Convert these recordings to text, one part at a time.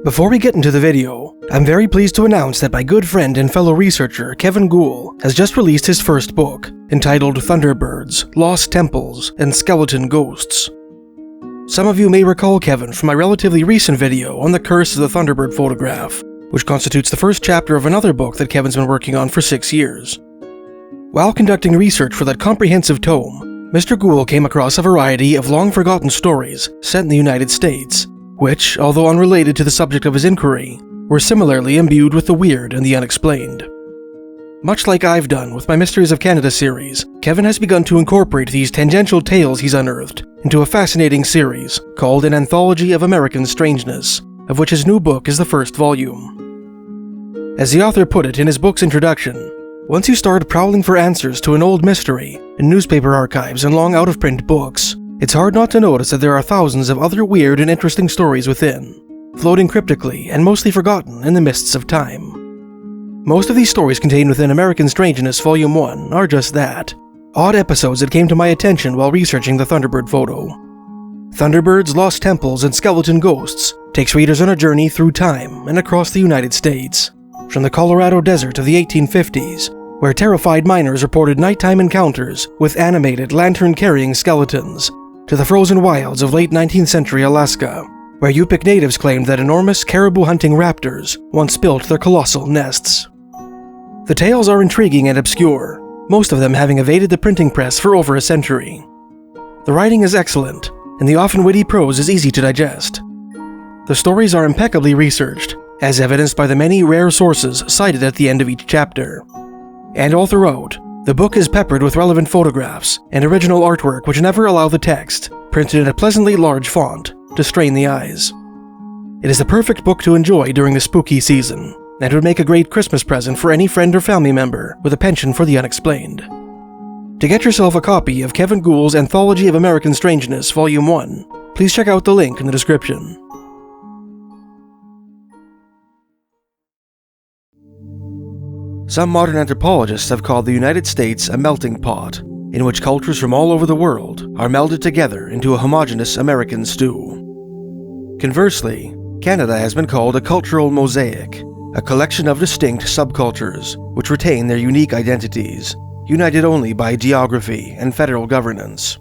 Before we get into the video, I'm very pleased to announce that my good friend and fellow researcher Kevin Gould has just released his first book, entitled Thunderbirds, Lost Temples, and Skeleton Ghosts. Some of you may recall Kevin from my relatively recent video on the curse of the Thunderbird photograph, which constitutes the first chapter of another book that Kevin's been working on for 6 years. While conducting research for that comprehensive tome, Mr. Gould came across a variety of long-forgotten stories set in the United States, which, although unrelated to the subject of his inquiry, were similarly imbued with the weird and the unexplained. Much like I've done with my Mysteries of Canada series, Kevin has begun to incorporate these tangential tales he's unearthed into a fascinating series called An Anthology of American Strangeness, of which his new book is the first volume. As the author put it in his book's introduction, once you start prowling for answers to an old mystery in newspaper archives and long out-of-print books, it's hard not to notice that there are thousands of other weird and interesting stories within, floating cryptically and mostly forgotten in the mists of time. Most of these stories contained within American Strangeness Volume 1 are just that, odd episodes that came to my attention while researching the Thunderbird photo. Thunderbirds, Lost Temples, and Skeleton Ghosts takes readers on a journey through time and across the United States, from the Colorado desert of the 1850s, where terrified miners reported nighttime encounters with animated lantern-carrying skeletons, to the frozen wilds of late 19th century Alaska, where Yupik natives claimed that enormous caribou-hunting raptors once built their colossal nests. The tales are intriguing and obscure, most of them having evaded the printing press for over a century. The writing is excellent, and the often witty prose is easy to digest. The stories are impeccably researched, as evidenced by the many rare sources cited at the end of each chapter. And all throughout, the book is peppered with relevant photographs and original artwork which never allow the text, printed in a pleasantly large font, to strain the eyes. It is the perfect book to enjoy during the spooky season, and would make a great Christmas present for any friend or family member with a penchant for the unexplained. To get yourself a copy of Kevin Gould's Anthology of American Strangeness Volume 1, please check out the link in the description. Some modern anthropologists have called the United States a melting pot, in which cultures from all over the world are melded together into a homogeneous American stew. Conversely, Canada has been called a cultural mosaic, a collection of distinct subcultures which retain their unique identities, united only by geography and federal governance.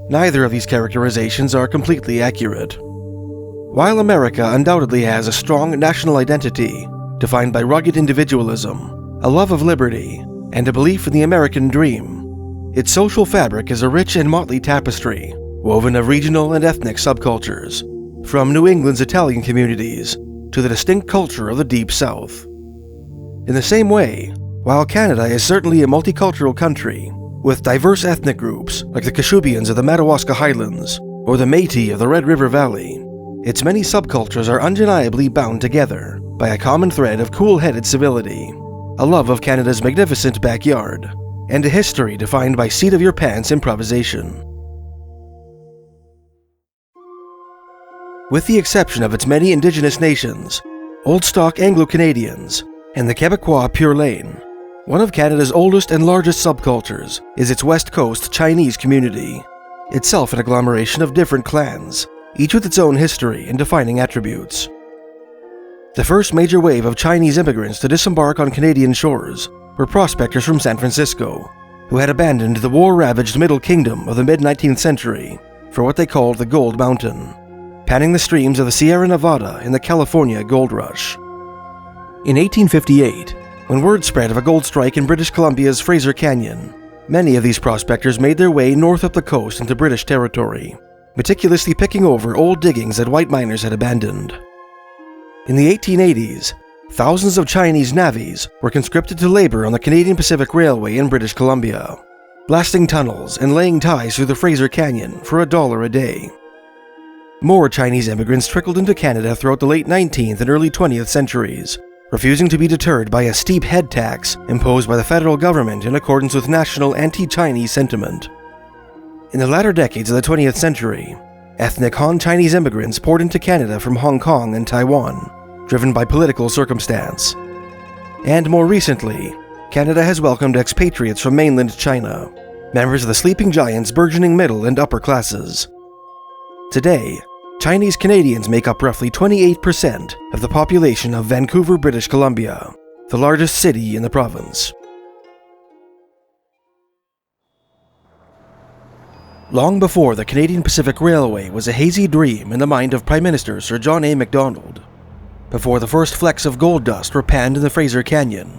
Neither of these characterizations are completely accurate. While America undoubtedly has a strong national identity, defined by rugged individualism, a love of liberty, and a belief in the American dream, its social fabric is a rich and motley tapestry, woven of regional and ethnic subcultures, from New England's Italian communities to the distinct culture of the Deep South. In the same way, while Canada is certainly a multicultural country, with diverse ethnic groups like the Kashubians of the Madawaska Highlands or the Métis of the Red River Valley, its many subcultures are undeniably bound together by a common thread of cool-headed civility, a love of Canada's magnificent backyard, and a history defined by seat-of-your-pants improvisation. With the exception of its many indigenous nations, old-stock Anglo-Canadians, and the Quebecois Pure Laine, one of Canada's oldest and largest subcultures is its West Coast Chinese community, itself an agglomeration of different clans, each with its own history and defining attributes. The first major wave of Chinese immigrants to disembark on Canadian shores were prospectors from San Francisco, who had abandoned the war-ravaged Middle Kingdom of the mid-19th century for what they called the Gold Mountain, panning the streams of the Sierra Nevada in the California Gold Rush. In 1858, when word spread of a gold strike in British Columbia's Fraser Canyon, many of these prospectors made their way north up the coast into British territory, meticulously picking over old diggings that white miners had abandoned. In the 1880s, thousands of Chinese navvies were conscripted to labor on the Canadian Pacific Railway in British Columbia, blasting tunnels and laying ties through the Fraser Canyon for $1 a day. More Chinese immigrants trickled into Canada throughout the late 19th and early 20th centuries, refusing to be deterred by a steep head tax imposed by the federal government in accordance with national anti-Chinese sentiment. In the latter decades of the 20th century, ethnic Han Chinese immigrants poured into Canada from Hong Kong and Taiwan, driven by political circumstance. And more recently, Canada has welcomed expatriates from mainland China, members of the sleeping giant's burgeoning middle and upper classes. Today, Chinese Canadians make up roughly 28% of the population of Vancouver, British Columbia, the largest city in the province. Long before the Canadian Pacific Railway was a hazy dream in the mind of Prime Minister Sir John A. Macdonald, before the first flecks of gold dust were panned in the Fraser Canyon,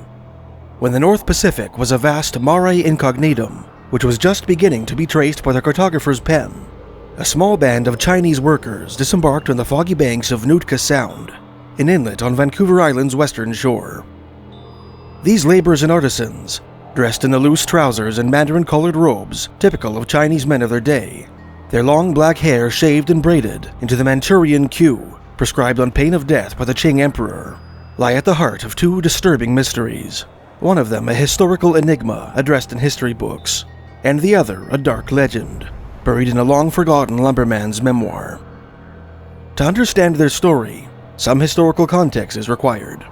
when the North Pacific was a vast mare incognitum, which was just beginning to be traced by the cartographer's pen, a small band of Chinese workers disembarked on the foggy banks of Nootka Sound, an inlet on Vancouver Island's western shore. These laborers and artisans, dressed in the loose trousers and mandarin-colored robes typical of Chinese men of their day, their long black hair shaved and braided into the Manchurian queue prescribed on pain of death by the Qing Emperor, lie at the heart of two disturbing mysteries, one of them a historical enigma addressed in history books, and the other a dark legend, buried in a long-forgotten lumberman's memoir. To understand their story, some historical context is required.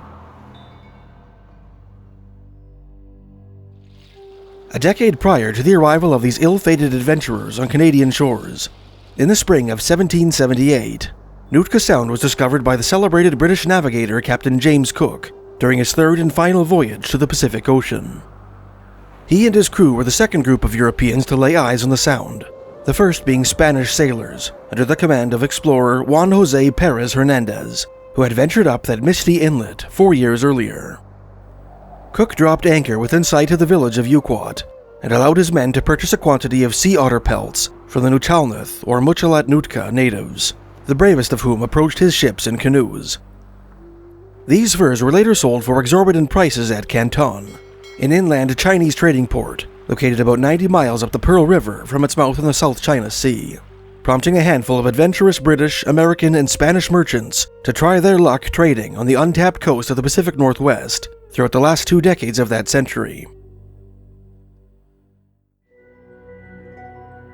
A decade prior to the arrival of these ill-fated adventurers on Canadian shores, in the spring of 1778, Nootka Sound was discovered by the celebrated British navigator Captain James Cook during his third and final voyage to the Pacific Ocean. He and his crew were the second group of Europeans to lay eyes on the Sound, the first being Spanish sailors under the command of explorer Juan José Pérez Hernández, who had ventured up that misty inlet 4 years earlier. Cook dropped anchor within sight of the village of Yuquot and allowed his men to purchase a quantity of sea otter pelts from the Nuu-chah-nulth or Muchalat-Nootka natives, the bravest of whom approached his ships in canoes. These furs were later sold for exorbitant prices at Canton, an inland Chinese trading port located about 90 miles up the Pearl River from its mouth in the South China Sea, prompting a handful of adventurous British, American, and Spanish merchants to try their luck trading on the untapped coast of the Pacific Northwest throughout the last 2 decades of that century.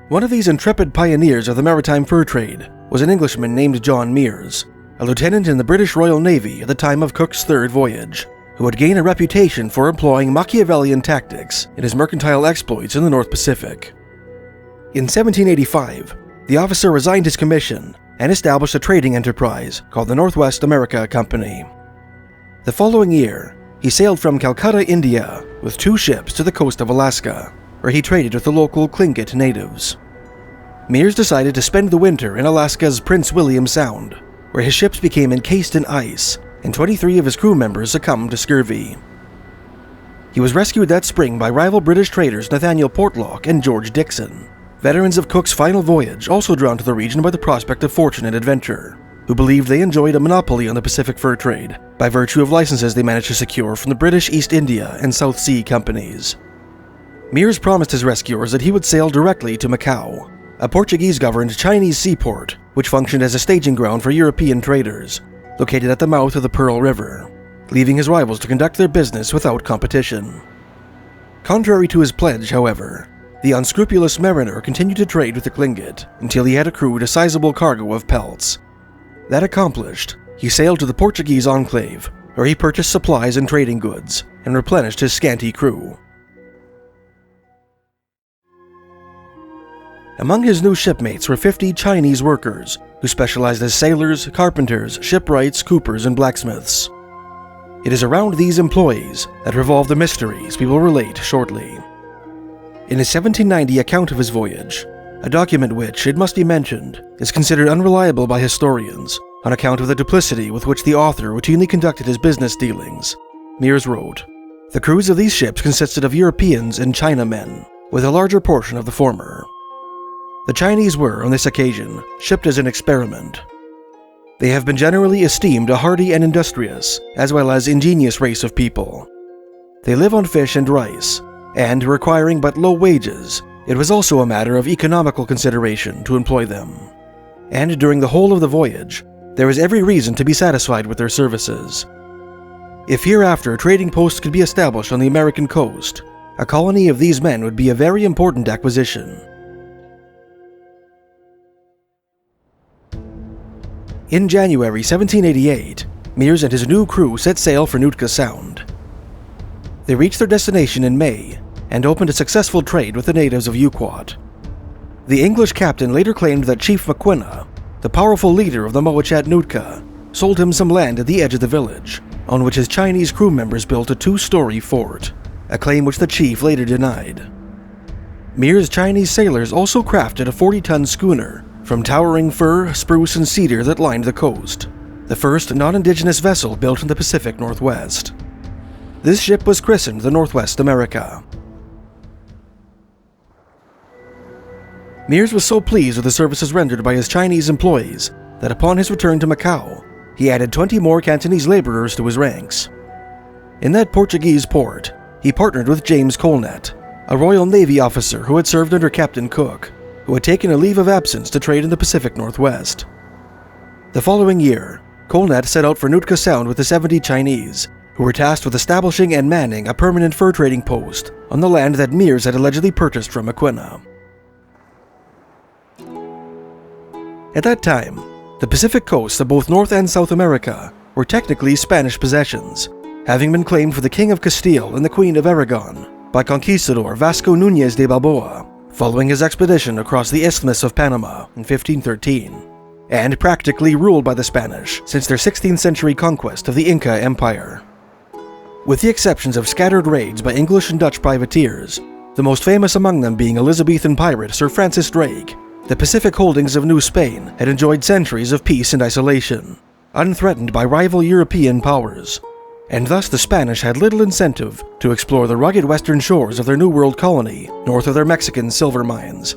One of these intrepid pioneers of the maritime fur trade was an Englishman named John Meares, a lieutenant in the British Royal Navy at the time of Cook's third voyage, who had gained a reputation for employing Machiavellian tactics in his mercantile exploits in the North Pacific. In 1785, the officer resigned his commission and established a trading enterprise called the Northwest America Company. The following year, he sailed from Calcutta, India, with 2 ships to the coast of Alaska, where he traded with the local Tlingit natives. Meares decided to spend the winter in Alaska's Prince William Sound, where his ships became encased in ice, and 23 of his crew members succumbed to scurvy. He was rescued that spring by rival British traders Nathaniel Portlock and George Dixon, veterans of Cook's final voyage also drawn to the region by the prospect of fortune and adventure, who believed they enjoyed a monopoly on the Pacific fur trade by virtue of licenses they managed to secure from the British East India and South Sea companies. Meares promised his rescuers that he would sail directly to Macau, a Portuguese-governed Chinese seaport which functioned as a staging ground for European traders, located at the mouth of the Pearl River, leaving his rivals to conduct their business without competition. Contrary to his pledge, however, the unscrupulous mariner continued to trade with the Tlingit until he had accrued a sizable cargo of pelts. That accomplished, he sailed to the Portuguese enclave, where he purchased supplies and trading goods, and replenished his scanty crew. Among his new shipmates were 50 Chinese workers, who specialized as sailors, carpenters, shipwrights, coopers, and blacksmiths. It is around these employees that revolve the mysteries we will relate shortly. In his 1790 account of his voyage, a document which, it must be mentioned, is considered unreliable by historians on account of the duplicity with which the author routinely conducted his business dealings, Meares wrote, "The crews of these ships consisted of Europeans and Chinamen, with a larger portion of the former. The Chinese were, on this occasion, shipped as an experiment. They have been generally esteemed a hardy and industrious, as well as ingenious race of people. They live on fish and rice, and, requiring but low wages, it was also a matter of economical consideration to employ them. And during the whole of the voyage, there is every reason to be satisfied with their services. If hereafter trading posts could be established on the American coast, a colony of these men would be a very important acquisition." In January 1788, Meares and his new crew set sail for Nootka Sound. They reached their destination in May and opened a successful trade with the natives of Yuquot. The English captain later claimed that Chief Maquinna, the powerful leader of the Nuu-chah-nulth, sold him some land at the edge of the village, on which his Chinese crew members built a 2-story fort, a claim which the chief later denied. Meares' Chinese sailors also crafted a 40-ton schooner from towering fir, spruce, and cedar that lined the coast, the first non-indigenous vessel built in the Pacific Northwest. This ship was christened the Northwest America. Meares was so pleased with the services rendered by his Chinese employees that upon his return to Macau, he added 20 more Cantonese laborers to his ranks. In that Portuguese port, he partnered with James Colnett, a Royal Navy officer who had served under Captain Cook, who had taken a leave of absence to trade in the Pacific Northwest. The following year, Colnett set out for Nootka Sound with the 70 Chinese, who were tasked with establishing and manning a permanent fur trading post on the land that Meares had allegedly purchased from Maquina. At that time, the Pacific coasts of both North and South America were technically Spanish possessions, having been claimed for the King of Castile and the Queen of Aragon by conquistador Vasco Núñez de Balboa following his expedition across the Isthmus of Panama in 1513, and practically ruled by the Spanish since their 16th century conquest of the Inca Empire. With the exceptions of scattered raids by English and Dutch privateers, the most famous among them being Elizabethan pirate Sir Francis Drake, the Pacific holdings of New Spain had enjoyed centuries of peace and isolation, unthreatened by rival European powers, and thus the Spanish had little incentive to explore the rugged western shores of their New World colony north of their Mexican silver mines.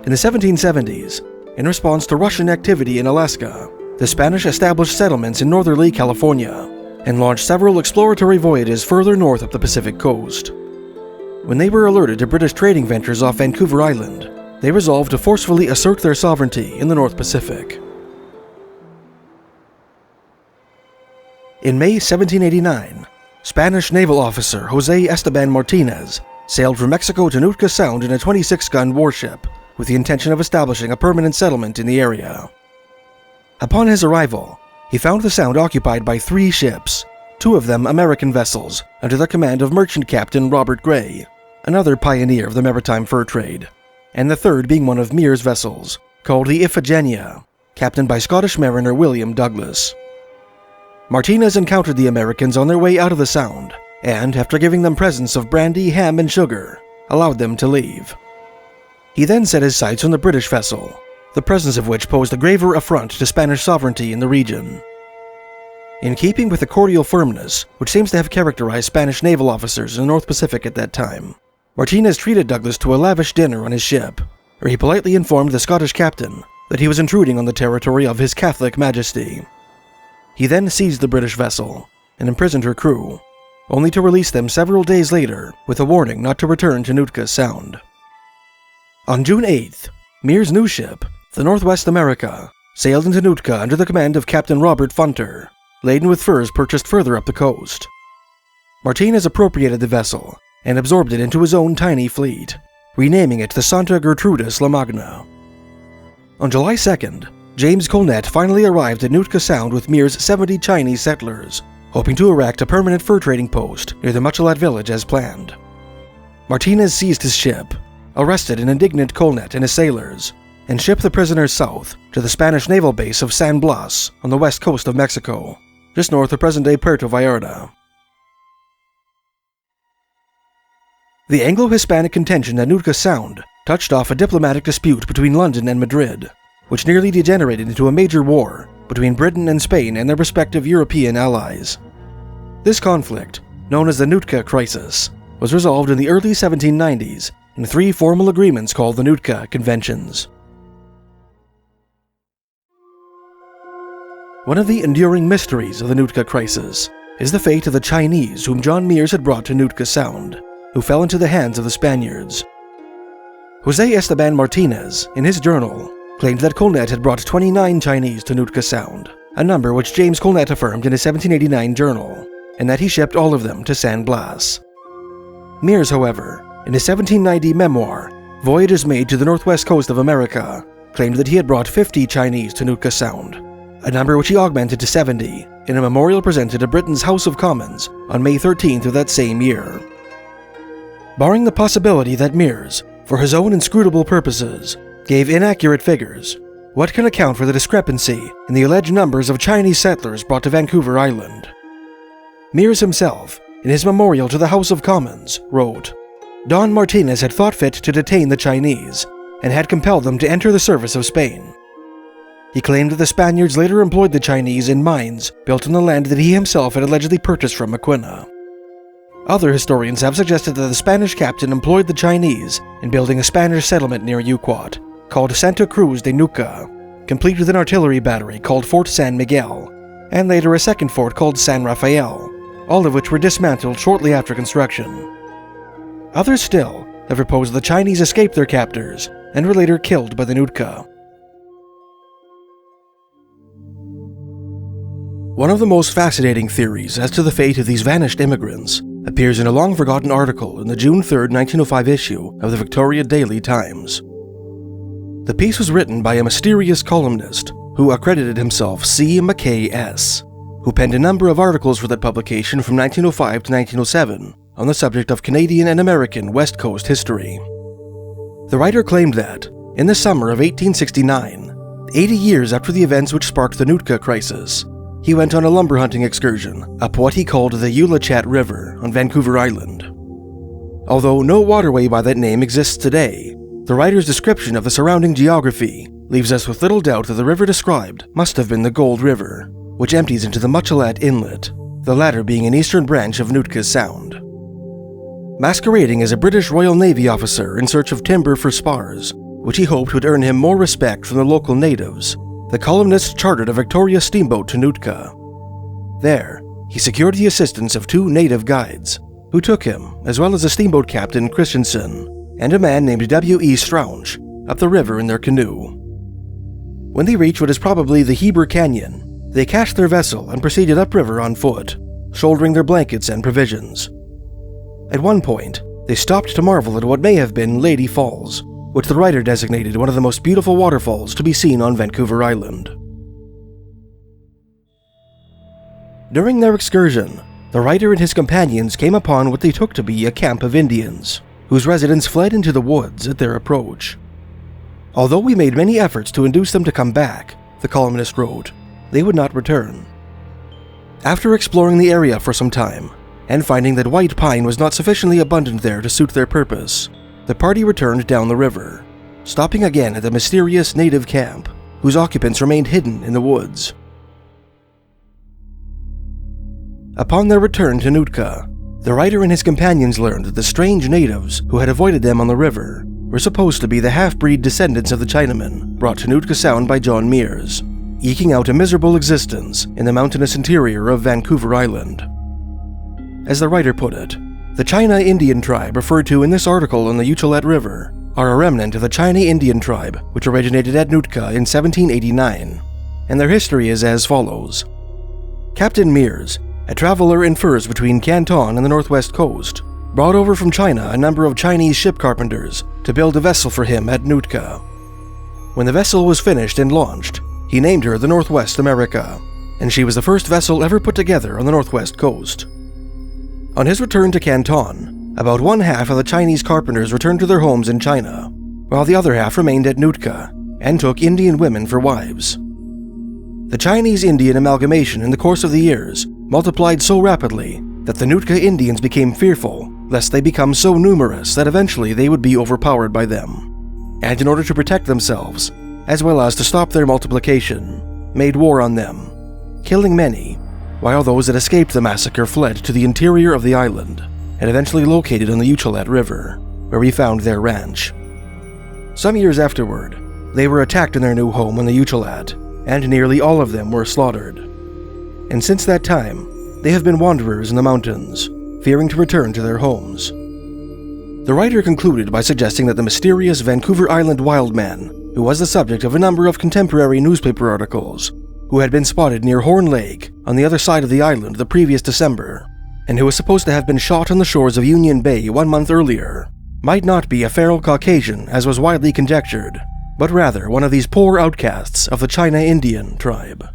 In the 1770s, in response to Russian activity in Alaska, the Spanish established settlements in northerly California and launched several exploratory voyages further north up the Pacific coast. When they were alerted to British trading ventures off Vancouver Island, they resolved to forcefully assert their sovereignty in the North Pacific. In May 1789, Spanish naval officer José Esteban Martinez sailed from Mexico to Nootka Sound in a 26-gun warship with the intention of establishing a permanent settlement in the area. Upon his arrival, he found the Sound occupied by 3 ships, 2 of them American vessels under the command of merchant captain Robert Gray, another pioneer of the maritime fur trade, and the third being one of Meares' vessels, called the Iphigenia, captained by Scottish mariner William Douglas. Martinez encountered the Americans on their way out of the Sound, and, after giving them presents of brandy, ham, and sugar, allowed them to leave. He then set his sights on the British vessel, the presence of which posed a graver affront to Spanish sovereignty in the region. In keeping with the cordial firmness which seems to have characterized Spanish naval officers in the North Pacific at that time, Martinez treated Douglas to a lavish dinner on his ship, where he politely informed the Scottish captain that he was intruding on the territory of His Catholic Majesty. He then seized the British vessel and imprisoned her crew, only to release them several days later with a warning not to return to Nootka Sound. On June 8th, Meares' new ship, the Northwest America, sailed into Nootka under the command of Captain Robert Funter, laden with furs purchased further up the coast. Martinez appropriated the vessel and absorbed it into his own tiny fleet, renaming it the Santa Gertrudis La Magna. On July 2nd, James Colnett finally arrived at Nootka Sound with Meares' 70 Chinese settlers, hoping to erect a permanent fur trading post near the Muchalat village as planned. Martinez seized his ship, arrested an indignant Colnett and his sailors, and shipped the prisoners south to the Spanish naval base of San Blas on the west coast of Mexico, just north of present-day Puerto Vallarta. The Anglo-Hispanic contention at Nootka Sound touched off a diplomatic dispute between London and Madrid, which nearly degenerated into a major war between Britain and Spain and their respective European allies. This conflict, known as the Nootka Crisis, was resolved in the early 1790s in 3 formal agreements called the Nootka Conventions. One of the enduring mysteries of the Nootka Crisis is the fate of the Chinese whom John Meares had brought to Nootka Sound, who fell into the hands of the Spaniards. José Esteban Martinez, in his journal, claimed that Colnett had brought 29 Chinese to Nootka Sound, a number which James Colnett affirmed in his 1789 journal, and that he shipped all of them to San Blas. Meares, however, in his 1790 memoir, Voyages Made to the Northwest Coast of America, claimed that he had brought 50 Chinese to Nootka Sound, a number which he augmented to 70 in a memorial presented to Britain's House of Commons on May 13th of that same year. Barring the possibility that Meares, for his own inscrutable purposes, gave inaccurate figures. What can account for the discrepancy in the alleged numbers of Chinese settlers brought to Vancouver Island? Meares himself, in his memorial to the House of Commons, wrote, Don Martinez had thought fit to detain the Chinese and had compelled them to enter the service of Spain. He claimed that the Spaniards later employed the Chinese in mines built on the land that he himself had allegedly purchased from Maquina. Other historians have suggested that the Spanish captain employed the Chinese in building a Spanish settlement near Yuquot, called Santa Cruz de Nootka, complete with an artillery battery called Fort San Miguel, and later a second fort called San Rafael, all of which were dismantled shortly after construction. Others still have proposed the Chinese escaped their captors and were later killed by the Nootka. One of the most fascinating theories as to the fate of these vanished immigrants appears in a long-forgotten article in the June 3, 1905 issue of the Victoria Daily Times. The piece was written by a mysterious columnist who accredited himself C. Mackay S., who penned a number of articles for that publication from 1905 to 1907 on the subject of Canadian and American West Coast history. The writer claimed that, in the summer of 1869, 80 years after the events which sparked the Nootka Crisis, he went on a lumber hunting excursion up what he called the Nuu-chah-nulth River on Vancouver Island. Although no waterway by that name exists today, the writer's description of the surrounding geography leaves us with little doubt that the river described must have been the Gold River, which empties into the Nuu-chah-nulth Inlet, the latter being an eastern branch of Nootka Sound. Masquerading as a British Royal Navy officer in search of timber for spars, which he hoped would earn him more respect from the local natives, the columnist chartered a Victoria steamboat to Nootka. There, he secured the assistance of 2 native guides, who took him, as well as a steamboat captain Christensen, and a man named W.E. Straunch, up the river in their canoe. When they reached what is probably the Heber Canyon, they cached their vessel and proceeded upriver on foot, shouldering their blankets and provisions. At one point, they stopped to marvel at what may have been Lady Falls, which the writer designated one of the most beautiful waterfalls to be seen on Vancouver Island. During their excursion, the writer and his companions came upon what they took to be a camp of Indians, whose residents fled into the woods at their approach. Although we made many efforts to induce them to come back, the columnist wrote, they would not return. After exploring the area for some time, and finding that white pine was not sufficiently abundant there to suit their purpose, the party returned down the river, stopping again at the mysterious native camp, whose occupants remained hidden in the woods. Upon their return to Nootka, the writer and his companions learned that the strange natives who had avoided them on the river were supposed to be the half-breed descendants of the Chinamen brought to Nootka Sound by John Meares, eking out a miserable existence in the mountainous interior of Vancouver Island. As the writer put it, the China Indian tribe referred to in this article on the Nuu-chah-nulth River are a remnant of the China Indian tribe which originated at Nootka in 1789, and their history is as follows. Captain Meares, a traveler in furs between Canton and the northwest coast, brought over from China a number of Chinese ship carpenters to build a vessel for him at Nootka. When the vessel was finished and launched, he named her the Northwest America, and she was the first vessel ever put together on the northwest coast. On his return to Canton, about one half of the Chinese carpenters returned to their homes in China, while the other half remained at Nootka and took Indian women for wives. The Chinese-Indian amalgamation in the course of the years multiplied so rapidly that the Nootka Indians became fearful lest they become so numerous that eventually they would be overpowered by them, and in order to protect themselves, as well as to stop their multiplication, made war on them, killing many, while those that escaped the massacre fled to the interior of the island and eventually located on the Nuu-chah-nulth River, where we found their ranch. Some years afterward, they were attacked in their new home on the Nuu-chah-nulth, and nearly all of them were slaughtered. And since that time, they have been wanderers in the mountains, fearing to return to their homes. The writer concluded by suggesting that the mysterious Vancouver Island wild man, who was the subject of a number of contemporary newspaper articles, who had been spotted near Horn Lake on the other side of the island the previous December, and who was supposed to have been shot on the shores of Union Bay 1 month earlier, might not be a feral Caucasian as was widely conjectured, but rather one of these poor outcasts of the China Indian tribe.